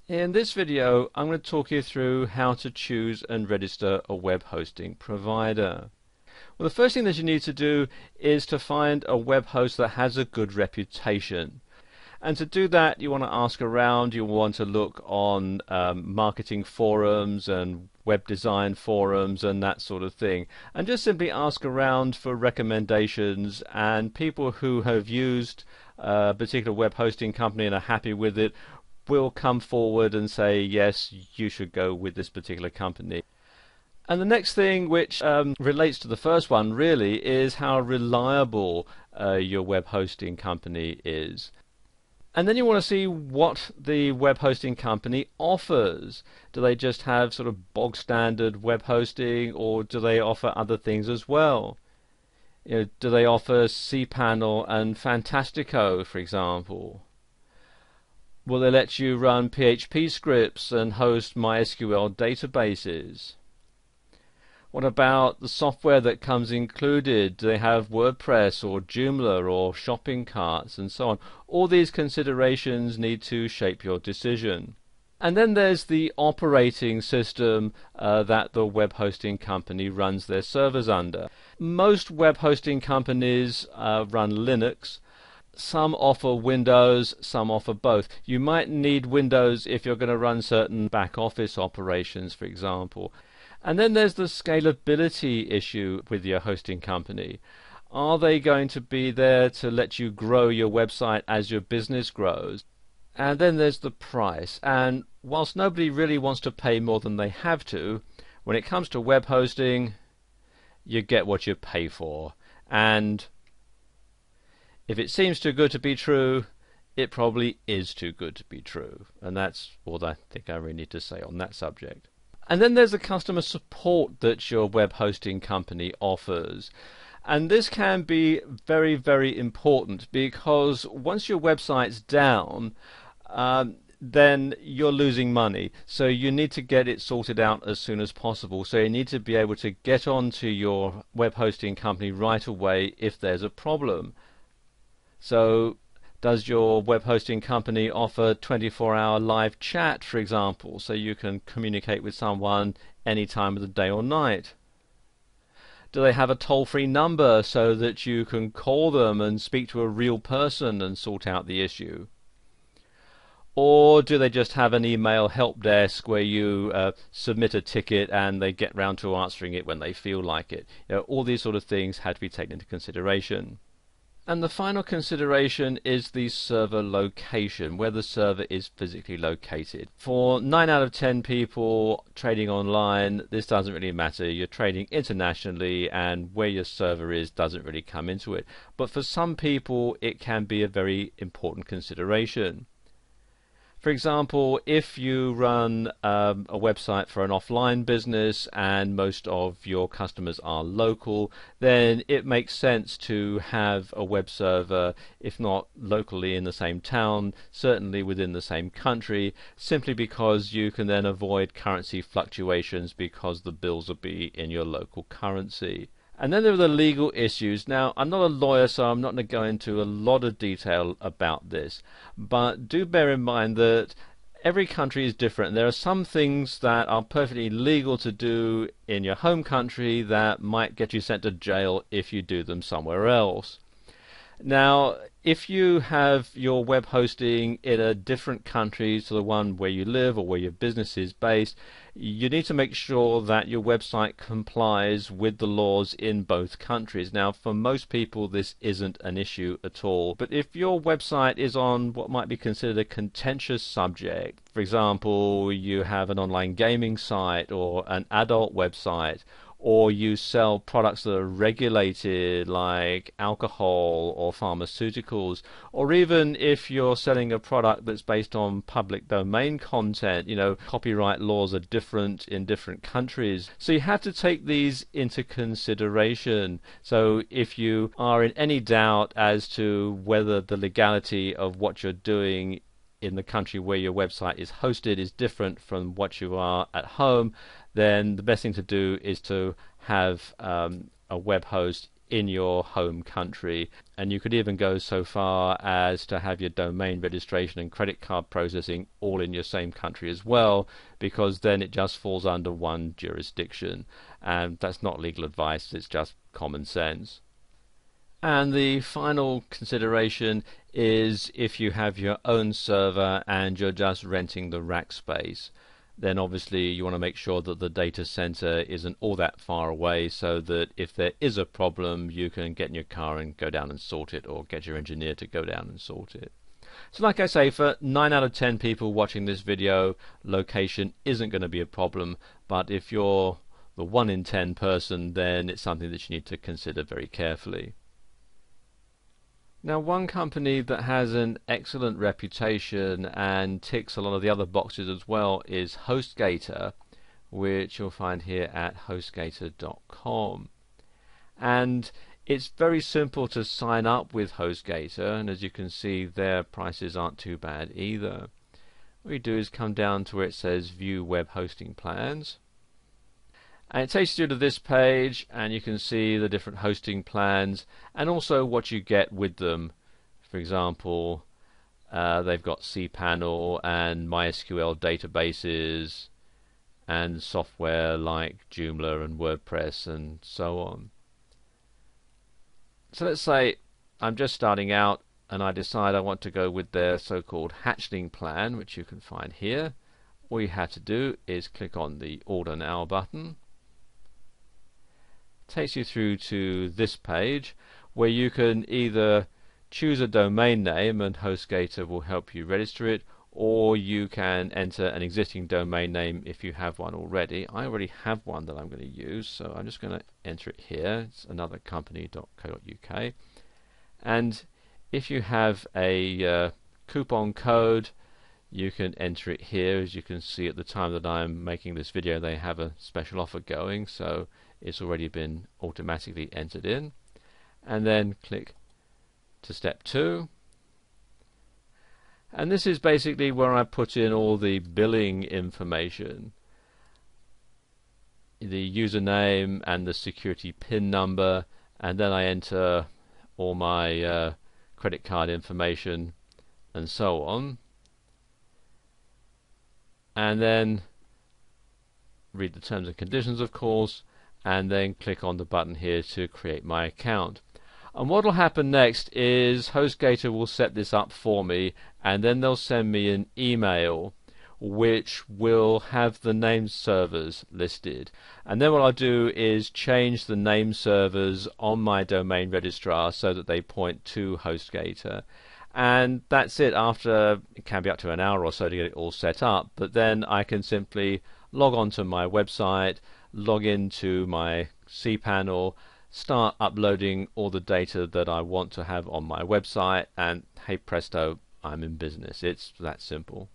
In this video, I'm going to talk you through how to choose and register a web hosting provider. Well, the first thing that you need to do is to find a web host that has a good reputation. And to do that, you want to ask around, you want to look on marketing forums and web design forums and that sort of thing. And just simply ask around for recommendations, and people who have used a particular web hosting company and are happy with it will come forward and say, yes, you should go with this particular company. And the next thing, which relates to the first one really, is how reliable your web hosting company is. And then you want to see what the web hosting company offers. Do they just have sort of bog standard web hosting, or do they offer other things as well? Do they offer cPanel and Fantastico, for example? Will they let you run PHP scripts and host MySQL databases? What about the software that comes included? Do they have WordPress or Joomla or shopping carts and so on? All these considerations need to shape your decision. And then there's the operating system that the web hosting company runs their servers under. Most web hosting companies run Linux. Some offer Windows, some offer both. You might need Windows if you're going to run certain back office operations, for example. And then there's the scalability issue with your hosting company. Are they going to be there to let you grow your website as your business grows? And then there's the price. And whilst nobody really wants to pay more than they have to, when it comes to web hosting, you get what you pay for. And if it seems too good to be true, it probably is too good to be true. And that's all I think I really need to say on that subject. And then there's the customer support that your web hosting company offers. And this can be very, very important, because once your website's down, then you're losing money. So you need to get it sorted out as soon as possible. So you need to be able to get onto your web hosting company right away if there's a problem. So does your web hosting company offer 24-hour live chat, for example, so you can communicate with someone any time of the day or night? Do they have a toll-free number so that you can call them and speak to a real person and sort out the issue? Or do they just have an email help desk where you submit a ticket and they get round to answering it when they feel like it? All these sort of things had to be taken into consideration. And the final consideration is the server location, where the server is physically located. For 9 out of 10 people trading online, this doesn't really matter. You're trading internationally, and where your server is doesn't really come into it. But for some people, it can be a very important consideration. For example, if you run a website for an offline business and most of your customers are local, then it makes sense to have a web server, if not locally in the same town, certainly within the same country, simply because you can then avoid currency fluctuations because the bills will be in your local currency. And then there are the legal issues. Now, I'm not a lawyer, so I'm not going to go into a lot of detail about this. But do bear in mind that every country is different. There are some things that are perfectly legal to do in your home country that might get you sent to jail if you do them somewhere else. Now, if you have your web hosting in a different country to the one where you live or where your business is based, you need to make sure that your website complies with the laws in both countries. Now, for most people, this isn't an issue at all. But if your website is on what might be considered a contentious subject, for example, you have an online gaming site or an adult website, or you sell products that are regulated like alcohol or pharmaceuticals, or even if you're selling a product that's based on public domain content, copyright laws are different in different countries. So you have to take these into consideration. So if you are in any doubt as to whether the legality of what you're doing in the country where your website is hosted is different from what you are at home, then the best thing to do is to have a web host in your home country, and you could even go so far as to have your domain registration and credit card processing all in your same country as well, because then it just falls under one jurisdiction, and that's not legal advice, it's just common sense. And the final consideration is if you have your own server and you're just renting the rack space, then obviously you want to make sure that the data center isn't all that far away, so that if there is a problem you can get in your car and go down and sort it, or get your engineer to go down and sort it. So like I say, for 9 out of 10 people watching this video, location isn't going to be a problem, but if you're the 1 in 10 person, then it's something that you need to consider very carefully. Now, one company that has an excellent reputation and ticks a lot of the other boxes as well is HostGator, which you'll find here at hostgator.com. And it's very simple to sign up with HostGator, and as you can see, their prices aren't too bad either. What you do is come down to where it says View Web Hosting Plans, and it takes you to this page, and you can see the different hosting plans and also what you get with them. For example, they've got cPanel and MySQL databases and software like Joomla and WordPress and so on. So let's say I'm just starting out and I decide I want to go with their so-called hatchling plan, which you can find here. All you have to do is click on the Order Now button. Takes you through to this page where you can either choose a domain name and HostGator will help you register it, or you can enter an existing domain name if you have one already. I already have one that I'm going to use, so I'm just going to enter it here. It's anothercompany.co.uk, and if you have a coupon code, you can enter it here. As you can see, at the time that I'm making this video, they have a special offer going, so it's already been automatically entered in. And then click to step 2, and this is basically where I put in all the billing information, the username and the security PIN number, and then I enter all my credit card information and so on, and then read the terms and conditions, of course, and then click on the button here to create my account. And what will happen next is HostGator will set this up for me, and then they'll send me an email which will have the name servers listed. And then what I'll do is change the name servers on my domain registrar so that they point to HostGator. And that's it. After, it can be up to an hour or so to get it all set up, but then I can simply log on to my website, log into my cPanel, start uploading all the data that I want to have on my website, and hey presto, I'm in business. It's that simple.